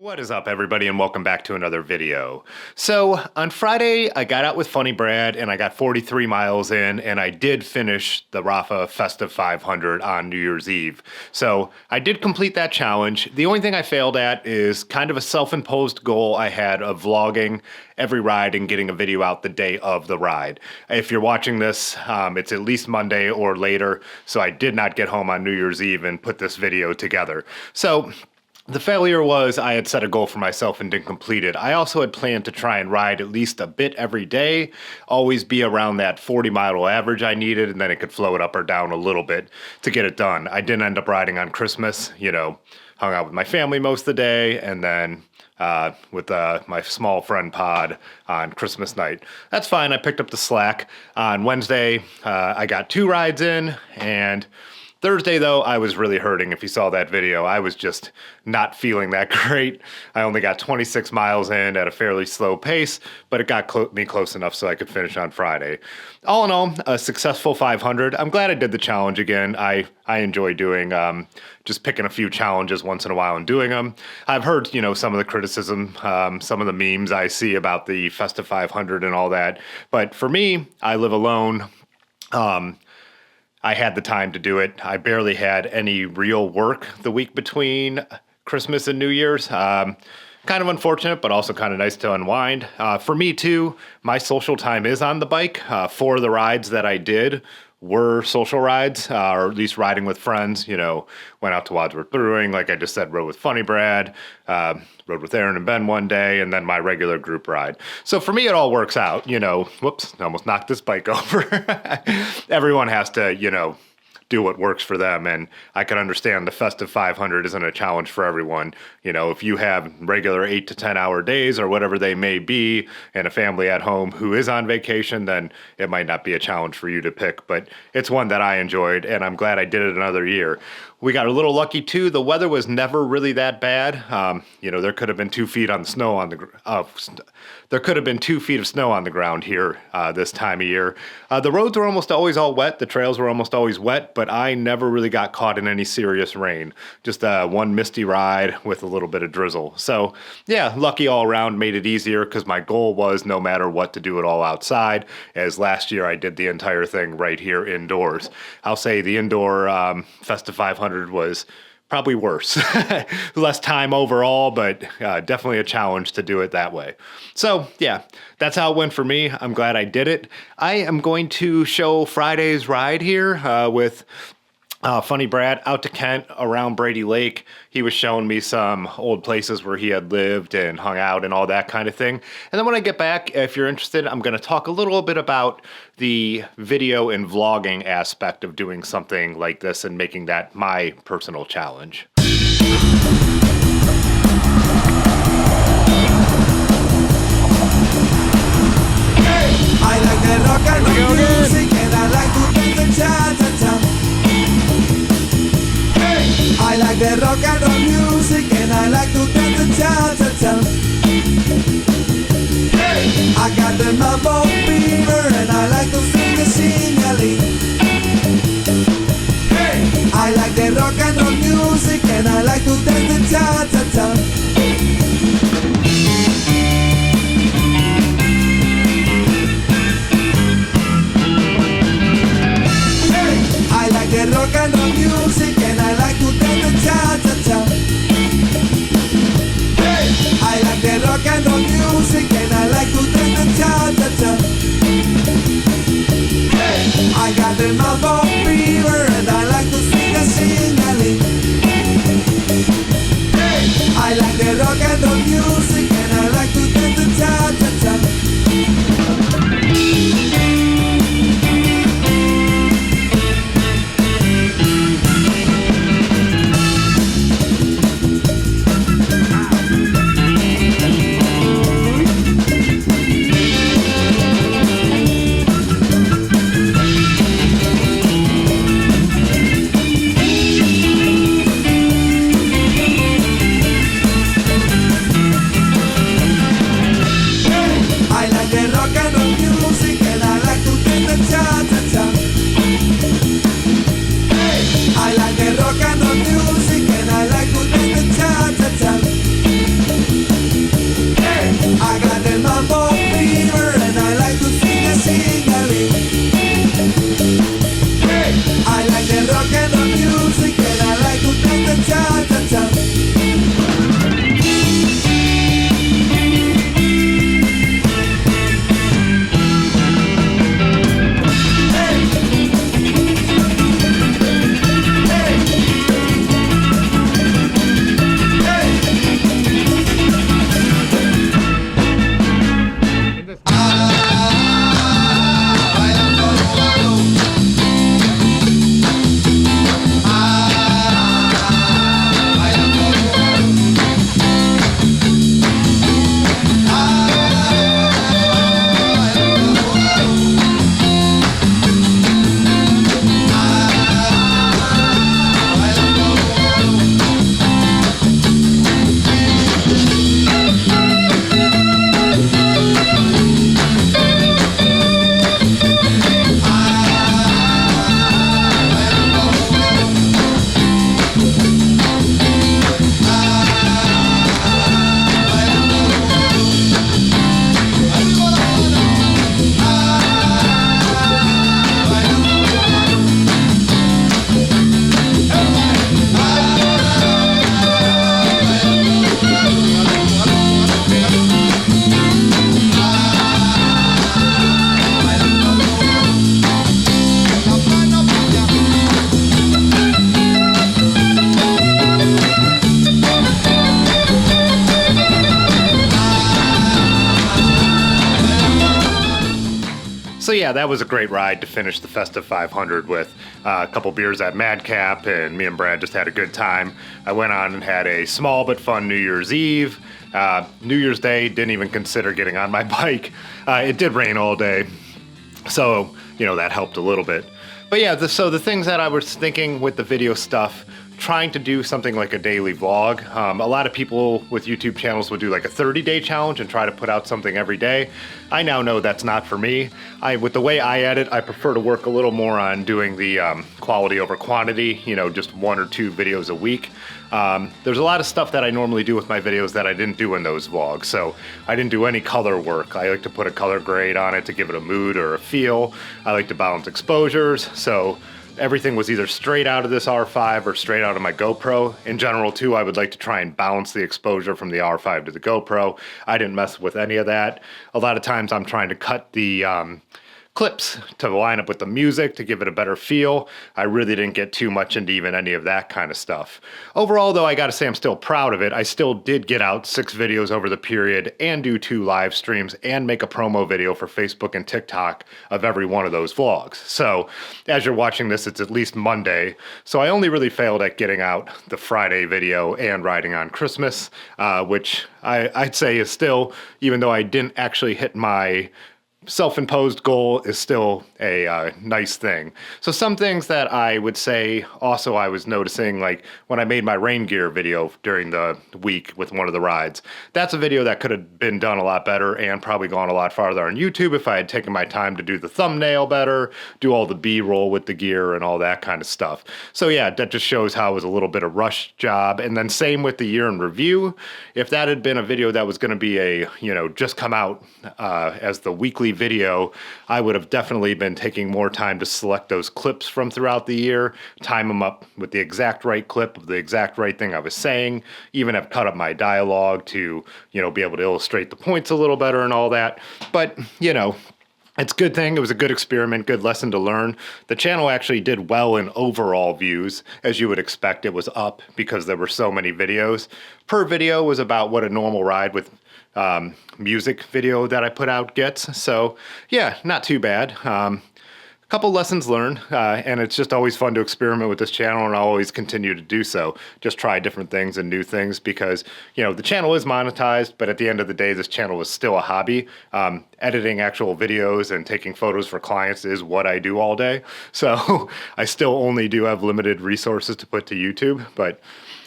What is up, everybody, and welcome back to another video. So on Friday, I got out with Funny Brad and I got 43 miles in, and I did finish the Rapha Festive 500 on New Year's Eve. So I did complete that challenge. The only thing I failed at is kind of a self-imposed goal I had of vlogging every ride and getting a video out the day of the ride. If you're watching this, it's at least Monday or later, so I did not get home on New Year's Eve and put this video together. So the failure was I had set a goal for myself and didn't complete it. I also had planned to try and ride at least a bit every day, always be around that 40-mile average I needed, and then it could float up or down a little bit to get it done. I didn't end up riding on Christmas, hung out with my family most of the day, and then with my small friend pod on Christmas night. That's fine, I picked up the slack. On Wednesday, I got 2 rides in, and Thursday, though, I was really hurting. If you saw that video, I was just not feeling that great. I only got 26 miles in at a fairly slow pace, but it got me close enough so I could finish on Friday. All in all, a successful 500. I'm glad I did the challenge again. I enjoy doing just picking a few challenges once in a while and doing them. I've heard, some of the criticism, some of the memes I see about the Festive 500 and all that. But for me, I live alone. I had the time to do it. I barely had any real work the week between Christmas and New Year's. Kind of unfortunate, but also kind of nice to unwind. For me, too, my social time is on the bike. 4 of the rides that I did were social rides, or at least riding with friends. Went out to Wadsworth Brewing, like I just said, rode with Funny Brad, rode with Aaron and Ben one day, and then my regular group ride. So for me, it all works out. Whoops, I almost knocked this bike over. Everyone has to, do what works for them. And I can understand the Festive 500 isn't a challenge for everyone. If you have regular 8 to 10 hour days or whatever they may be, and a family at home who is on vacation, then it might not be a challenge for you to pick, but it's one that I enjoyed, and I'm glad I did it another year. We got a little lucky too. The weather was never really that bad. There could have been 2 feet on the snow on the there could have been 2 feet of snow on the ground here this time of year. The roads were almost always all wet. The trails were almost always wet, but I never really got caught in any serious rain. Just one misty ride with a little bit of drizzle. So yeah, lucky all around, made it easier because my goal was no matter what to do it all outside. As last year I did the entire thing right here indoors. I'll say the indoor Festive 500 was probably worse. Less time overall, but definitely a challenge to do it that way. So yeah, that's how it went for me. I'm glad I did it. I am going to show Friday's ride here with Funny Brad out to Kent around Brady Lake. He was showing me some old places where he had lived and hung out and all that kind of thing. And then when I get back, if you're interested, I'm going to talk a little bit about the video and vlogging aspect of doing something like this and making that my personal challenge. I like the rock and roll music, and I like to dance the cha-cha-cha. I like the rock and roll music, and I like to dance the cha-cha-cha. I got the mambo fever, and I like to sing the sing-a-ling. I like the rock and roll music, and I like to dance the cha-cha-cha. I like the rock and roll music, and I like to dance the cha-cha-cha. I like the rock and roll music, and I like to dance the cha-cha-cha. I got the mambo fever, and I like to sing a sing-a-ling. I like the rock and roll music, and I like to dance the cha-cha-cha. So yeah, that was a great ride to finish the Festive 500 with a couple beers at Madcap, and me and Brad just had a good time. I went on and had a small but fun New Year's Eve. New Year's Day, didn't even consider getting on my bike. It did rain all day, so that helped a little bit. But yeah, so the things that I was thinking with the video stuff, trying to do something like a daily vlog. A lot of people with YouTube channels would do like a 30-day challenge and try to put out something every day. I now know that's not for me. With the way I edit, I prefer to work a little more on doing the quality over quantity, just 1 or 2 videos a week. There's a lot of stuff that I normally do with my videos that I didn't do in those vlogs. So I didn't do any color work. I like to put a color grade on it to give it a mood or a feel. I like to balance exposures. So everything was either straight out of this R5 or straight out of my GoPro. In general, too, I would like to try and balance the exposure from the R5 to the GoPro. I didn't mess with any of that. A lot of times I'm trying to cut the clips to line up with the music to give it a better feel. I really didn't get too much into even any of that kind of stuff. Overall, though, I gotta say I'm still proud of it. I still did get out 6 videos over the period and do 2 live streams and make a promo video for Facebook and TikTok of every one of those vlogs. So as you're watching this, it's at least Monday. So I only really failed at getting out the Friday video and riding on Christmas, which I'd say is still, even though I didn't actually hit my self-imposed goal, is still a nice thing. So some things that I would say also I was noticing, like when I made my rain gear video during the week with one of the rides, that's a video that could have been done a lot better and probably gone a lot farther on YouTube if I had taken my time to do the thumbnail better, do all the B-roll with the gear and all that kind of stuff. So yeah, that just shows how it was a little bit of rush job. And then same with the year in review. If that had been a video that was going to be a, just come out as the weekly video, I would have definitely been taking more time to select those clips from throughout the year, time them up with the exact right clip of the exact right thing I was saying, even have cut up my dialogue to, be able to illustrate the points a little better and all that. But, it's a good thing. It was a good experiment, good lesson to learn. The channel actually did well in overall views. As you would expect, it was up because there were so many videos. Per video was about what a normal ride with music video that I put out gets. So yeah, not too bad. A couple lessons learned, and it's just always fun to experiment with this channel, and I'll always continue to do so. Just try different things and new things because, the channel is monetized, but at the end of the day, this channel is still a hobby. Editing actual videos and taking photos for clients is what I do all day. So I still only do have limited resources to put to YouTube, but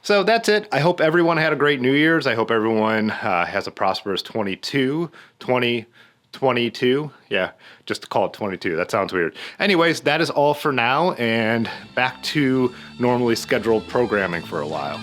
so that's it. I hope everyone had a great New Year's. I hope everyone has a prosperous 2022. Yeah, just to call it 22. That sounds weird. Anyways, that is all for now, and back to normally scheduled programming for a while.